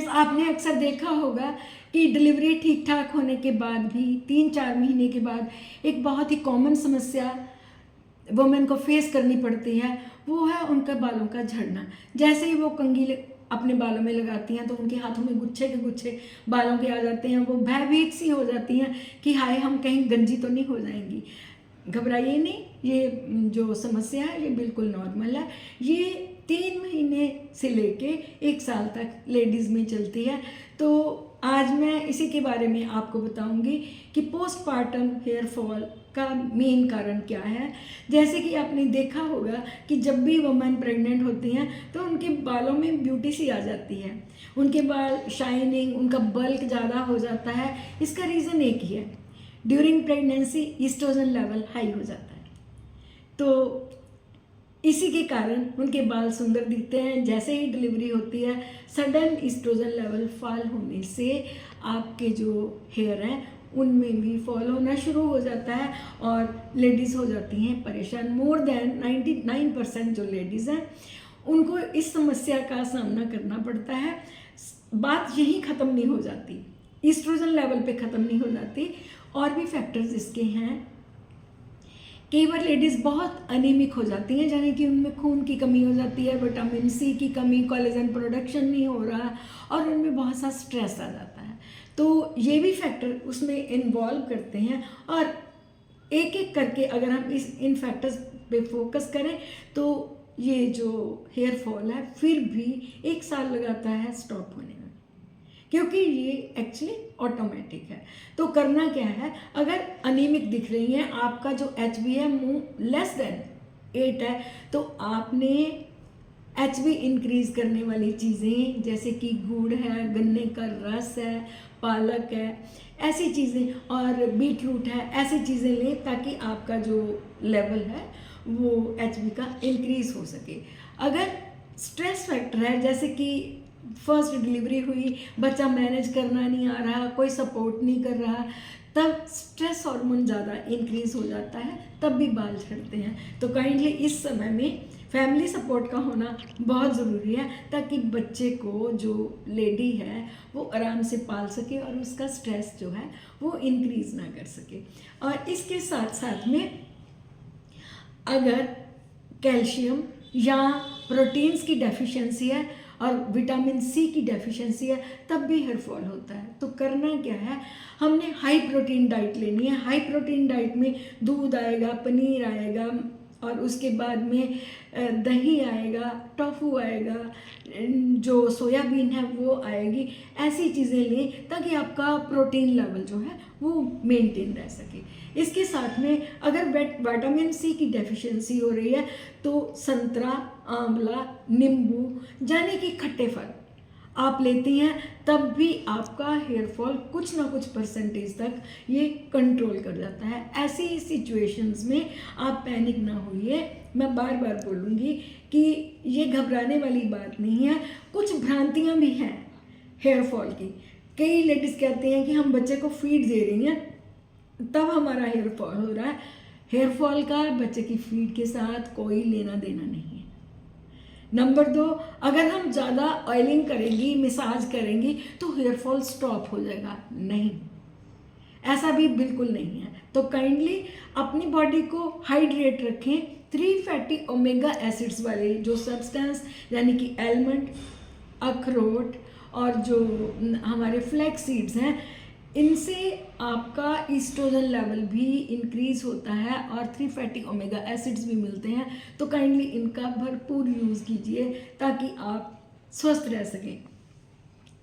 Friends, आपने अक्सर देखा होगा कि डिलीवरी ठीक ठाक होने के बाद भी 3-4 महीने के बाद एक बहुत ही कॉमन समस्या वुमेन को फेस करनी पड़ती है, वो है उनका बालों का झड़ना। जैसे ही वो कंघी अपने बालों में लगाती हैं तो उनके हाथों में गुच्छे के गुच्छे बालों के आ जाते हैं। वो भयभीत सी हो जाती हैं कि हाय, हम कहीं गंजी तो नहीं हो जाएंगी। घबराइए नहीं, ये जो समस्या है ये बिल्कुल नॉर्मल है। ये 3 महीने से लेके 1 साल तक लेडीज़ में चलती है। तो आज मैं इसी के बारे में आपको बताऊंगी कि पोस्टपार्टम हेयर फॉल का मेन कारण क्या है। जैसे कि आपने देखा होगा कि जब भी वुमेन प्रेग्नेंट होती हैं तो उनके बालों में ब्यूटी सी आ जाती है, उनके बाल शाइनिंग, उनका बल्क ज़्यादा हो जाता है। इसका रीज़न एक ही है, during pregnancy estrogen level high हो जाता है। तो इसी के कारण उनके बाल सुंदर दिखते हैं। जैसे ही डिलीवरी होती है, सडन ईस्ट्रोजन लेवल फॉल होने से आपके जो हेयर हैं उनमें भी फॉल होना शुरू हो जाता है और लेडीज़ हो जाती हैं परेशान। मोर देन 99% जो लेडीज़ हैं उनको इस समस्या का सामना करना पड़ता है। बात यहीं ख़त्म नहीं हो जाती, ईस्ट्रोजन लेवल पे ख़त्म नहीं हो जाती, और भी फैक्टर्स इसके हैं। कई बार लेडीज़ बहुत अनीमिक हो जाती हैं, यानी कि उनमें खून की कमी हो जाती है, विटामिन सी की कमी, कोलेजन प्रोडक्शन नहीं हो रहा और उनमें बहुत सा स्ट्रेस आ जाता है। तो ये भी फैक्टर उसमें इन्वॉल्व करते हैं और एक एक करके अगर हम इन फैक्टर्स पे फोकस करें तो ये जो हेयर फॉल है फिर भी 1 साल लगाता है स्टॉप होने में, क्योंकि ये एक्चुअली ऑटोमेटिक है। तो करना क्या है, अगर अनीमिक दिख रही हैं, आपका जो HB है मुँह लेस देन 8 है, तो आपने HB इंक्रीज करने वाली चीज़ें जैसे कि गुड़ है, गन्ने का रस है, पालक है, ऐसी चीज़ें, और बीट रूट है, ऐसी चीज़ें लें ताकि आपका जो लेवल है वो HB का इंक्रीज हो सके। अगर स्ट्रेस फैक्टर है, जैसे कि फर्स्ट डिलीवरी हुई, बच्चा मैनेज करना नहीं आ रहा, कोई सपोर्ट नहीं कर रहा, तब स्ट्रेस हार्मोन ज़्यादा इंक्रीज हो जाता है, तब भी बाल झड़ते हैं। तो काइंडली इस समय में फैमिली सपोर्ट का होना बहुत ज़रूरी है ताकि बच्चे को जो लेडी है वो आराम से पाल सके और उसका स्ट्रेस जो है वो इंक्रीज ना कर सके। और इसके साथ साथ में अगर कैल्शियम या प्रोटीन्स की डेफिशिएंसी है और विटामिन सी की डेफिशिएंसी है तब भी हेयर फॉल होता है। तो करना क्या है, हमने हाई प्रोटीन डाइट लेनी है। हाई प्रोटीन डाइट में दूध आएगा, पनीर आएगा और उसके बाद में दही आएगा, टोफू आएगा, जो सोयाबीन है वो आएगी। ऐसी चीज़ें लें ताकि आपका प्रोटीन लेवल जो है वो मेंटेन रह सके। इसके साथ में अगर विटामिन सी की डेफिशिएंसी हो रही है तो संतरा, आंवला, नींबू यानी कि खट्टे फल आप लेती हैं, तब भी आपका हेयर फॉल कुछ ना कुछ परसेंटेज तक ये कंट्रोल कर जाता है। ऐसी सिचुएशंस में आप पैनिक ना होइए। मैं बार बार बोलूँगी कि ये घबराने वाली बात नहीं है। कुछ भ्रांतियाँ भी हैं हेयर फॉल की। कई लेडीज़ कहते हैं कि हम बच्चे को फीड दे रही हैं तब हमारा हेयर फॉल हो रहा है। हेयर फॉल का बच्चे की फीड के साथ कोई लेना देना नहीं है। नंबर 2, अगर हम ज़्यादा ऑयलिंग करेंगी, मसाज करेंगी तो हेयर फॉल स्टॉप हो जाएगा, नहीं, ऐसा भी बिल्कुल नहीं है। तो काइंडली अपनी बॉडी को हाइड्रेट रखें। 3 फैटी ओमेगा एसिड्स वाले जो सब्सटेंस यानी कि आलमंड, अखरोट और जो हमारे फ्लैक्स सीड्स हैं, इनसे आपका ईस्ट्रोजन लेवल भी इंक्रीज होता है और 3 फैटी ओमेगा एसिड्स भी मिलते हैं। तो काइंडली इनका भरपूर यूज़ कीजिए ताकि आप स्वस्थ रह सकें।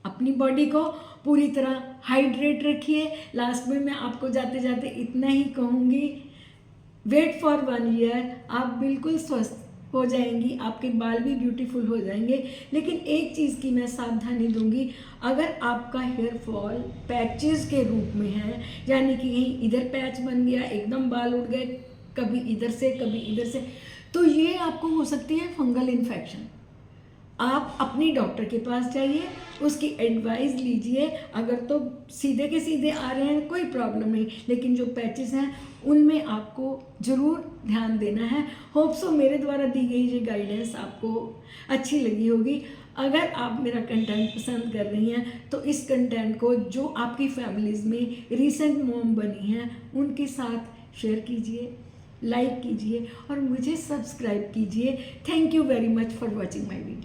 अपनी बॉडी को पूरी तरह हाइड्रेट रखिए। लास्ट में मैं आपको जाते जाते इतना ही कहूँगी, वेट फॉर 1 ईयर, आप बिल्कुल स्वस्थ हो जाएंगी, आपके बाल भी ब्यूटीफुल हो जाएंगे। लेकिन एक चीज़ की मैं सावधानी दूंगी, अगर आपका हेयर फॉल पैचेस के रूप में है, यानी कि कहीं इधर पैच बन गया, एकदम बाल उड़ गए, कभी इधर से कभी इधर से, तो ये आपको हो सकती है फंगल इन्फेक्शन। आप अपनी डॉक्टर के पास जाइए, उसकी एडवाइस लीजिए। अगर तो सीधे के सीधे आ रहे हैं कोई प्रॉब्लम नहीं, लेकिन जो पैचेस हैं उनमें आपको ज़रूर ध्यान देना है। होप सो मेरे द्वारा दी गई ये गाइडेंस आपको अच्छी लगी होगी। अगर आप मेरा कंटेंट पसंद कर रही हैं तो इस कंटेंट को जो आपकी फैमिलीज़ में रीसेंट मॉम बनी हैं उनके साथ शेयर कीजिए, लाइक कीजिए और मुझे सब्सक्राइब कीजिए। Thank you very much for watching my video.